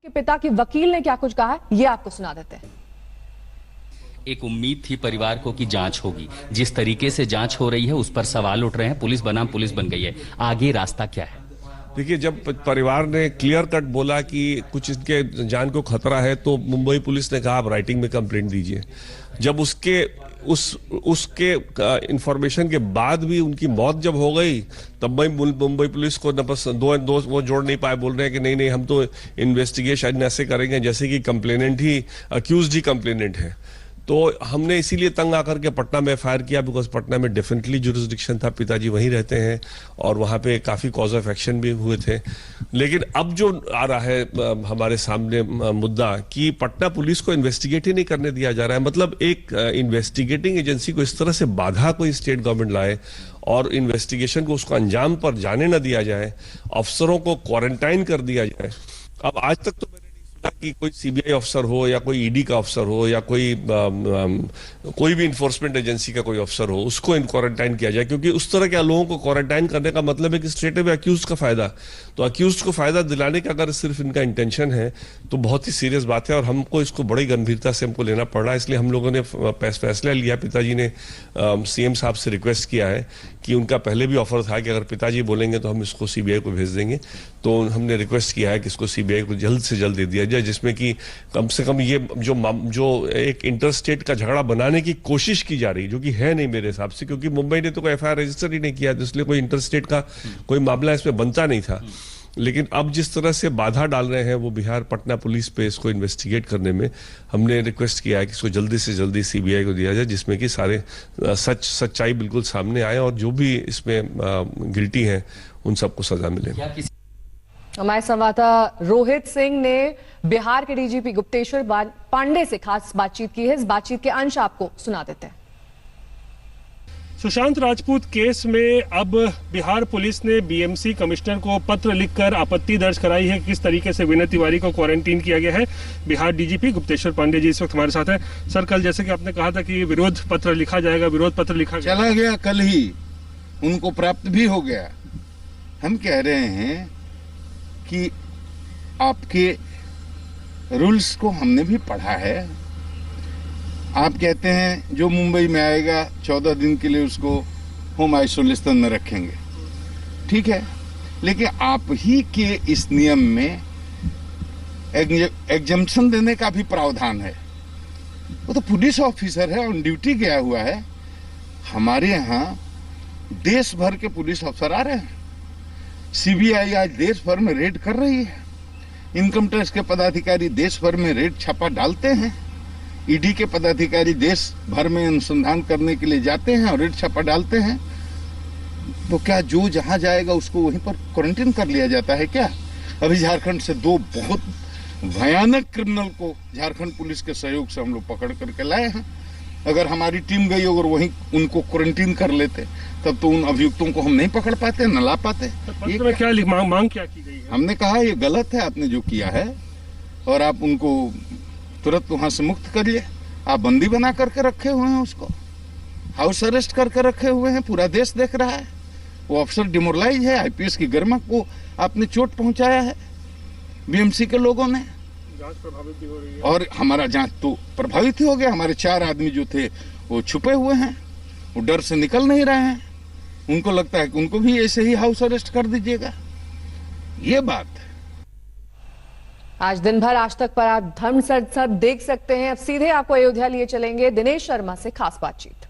के पिता की वकील ने क्या कुछ कहा है, ये आपको सुना देते हैं। एक उम्मीद थी परिवार को कि जांच होगी। जिस तरीके से जांच हो रही है उस पर सवाल उठ रहे हैं। पुलिस बनाम पुलिस बन गई है। आगे रास्ता क्या है? देखिए, जब परिवार ने क्लियर कट बोला कि कुछ इनके जान को खतरा है तो मुंबई पुलिस ने कहा आप राइटिंग में कंप्लेंट दीजिए। जब उसके इंफॉर्मेशन के बाद भी उनकी मौत जब हो गई तब मुंबई पुलिस को न बस दो वो जोड़ नहीं पाए, बोल रहे हैं कि नहीं नहीं हम तो इन्वेस्टिगेशन ऐसे करेंगे जैसे कि कंप्लेनेंट ही अक्यूज्ड ही कंप्लेनेंट है। तो हमने इसीलिए तंग आकर के पटना में फायर किया, बिकॉज पटना में डेफिनेटली जुरिस्डिक्शन था, पिताजी वहीं रहते हैं और वहाँ पे काफ़ी कॉज ऑफ एक्शन भी हुए थे। लेकिन अब जो आ रहा है हमारे सामने मुद्दा कि पटना पुलिस को इन्वेस्टिगेट ही नहीं करने दिया जा रहा है। मतलब एक इन्वेस्टिगेटिंग एजेंसी को इस तरह से बाधा कोई स्टेट गवर्नमेंट लाए और इन्वेस्टिगेशन को उसको अंजाम पर जाने न दिया जाए, अफसरों को क्वारंटाइन कर दिया जाए। अब आज तक तो कि कोई सीबीआई अफसर हो या कोई ईडी का अफसर हो या कोई भी इन्फोर्समेंट एजेंसी का कोई अफसर हो उसको क्वारंटाइन किया जाए, क्योंकि उस तरह के लोगों को क्वारंटाइन करने का मतलब है कि स्ट्रेट अवे अक्यूज का फायदा। तो अक्यूज को फायदा दिलाने का अगर सिर्फ इनका इंटेंशन है तो बहुत ही सीरियस बात है और हमको इसको बड़ी गंभीरता से हमको लेना पड़ रहा है। इसलिए हम लोगों ने फैसला लिया, पिताजी ने सीएम साहब से रिक्वेस्ट किया है कि उनका पहले भी ऑफर था कि अगर पिताजी बोलेंगे तो हम इसको सीबीआई को भेज देंगे। तो हमने रिक्वेस्ट किया है कि इसको सीबीआई को जल्द से जल्द दे दिया जाए, जिसमें कि कम से कम ये जो एक इंटरस्टेट का झगड़ा बनाने की कोशिश की जा रही है, जो कि है नहीं मेरे हिसाब से, क्योंकि मुंबई ने तो कोई एफआईआर रजिस्टर ही नहीं किया, तो इसलिए कोई इंटरस्टेट का कोई मामला इसमें बनता नहीं था। लेकिन अब जिस तरह से बाधा डाल रहे हैं वो बिहार पटना पुलिस पे इसको इन्वेस्टिगेट करने में, हमने रिक्वेस्ट किया है कि इसको जल्दी से जल्दी सीबीआई को दिया जाए, जिसमें कि सारे सच्चाई बिल्कुल सामने आए और जो भी इसमें गिल्टी हैं उन सबको सजा मिले। हमारे संवाददाता रोहित सिंह ने बिहार के डीजीपी गुप्तेश्वर पांडे से खास बातचीत की है। इस बातचीत के अंश आपको सुना देते हैं। सुशांत राजपूत केस में अब बिहार पुलिस ने बीएमसी कमिश्नर को पत्र लिखकर आपत्ति दर्ज कराई है। किस तरीके से विनय तिवारी को क्वारंटीन किया गया है। बिहार डीजीपी गुप्तेश्वर पांडे जी इस वक्त हमारे साथ है। सर, कल जैसे कि आपने कहा था कि विरोध पत्र लिखा जाएगा, विरोध पत्र लिखा चला गया, कल ही उनको प्राप्त भी हो गया। हम कह रहे हैं कि आपके रूल्स को हमने भी पढ़ा है। आप कहते हैं जो मुंबई में आएगा 14 दिन के लिए उसको होम आइसोलेशन में रखेंगे, ठीक है, लेकिन आप ही के इस नियम में एग्जम्पशन देने का भी प्रावधान है। वो तो पुलिस ऑफिसर है, ऑन ड्यूटी गया हुआ है। हमारे यहाँ देश भर के पुलिस अफसर आ रहे हैं। सीबीआई आज देश भर में रेड कर रही है। इनकम टैक्स के पदाधिकारी देश भर में रेड छापा डालते हैं। ईडी के पदाधिकारी देश भर में अनुसंधान करने के लिए जाते हैं और रेड छापा डालते हैं। तो क्या जो जहां जाएगा उसको वहीं पर क्वारंटीन कर लिया जाता है क्या? अभी झारखंड से 2 बहुत भयानक क्रिमिनल को झारखंड पुलिस के सहयोग से हम लोग पकड़ करके लाए हैं। अगर हमारी टीम गई और वहीं उनको क्वारंटीन कर लेते तब तो उन अभियुक्तों को हम नहीं पकड़ पाते, न ला पाते। पत्र में क्या मांग क्या की गई है? हमने कहा ये गलत है आपने जो किया है और आप उनको तुरंत वहां से मुक्त करिए। आप बंदी बना करके रखे हुए हैं, उसको हाउस अरेस्ट करके रखे हुए हैं, पूरा देश देख रहा है। वो अफसर डिमोरलाइज है। आईपीएस की गरिमा को आपने चोट पहुंचाया है। बीएमसी के लोगों ने जांच प्रभावित भी हो रही है और हमारा जांच तो प्रभावित ही हो गया। हमारे 4 आदमी जो थे वो छुपे हुए हैं, वो डर से निकल नहीं रहे हैं। उनको लगता है कि उनको भी ऐसे ही हाउस अरेस्ट कर दीजिएगा। ये बात है। आज दिन भर आज तक पर आप धर्म सब देख सकते हैं। अब सीधे आपको अयोध्या लिए चलेंगे। दिनेश शर्मा से खास बातचीत।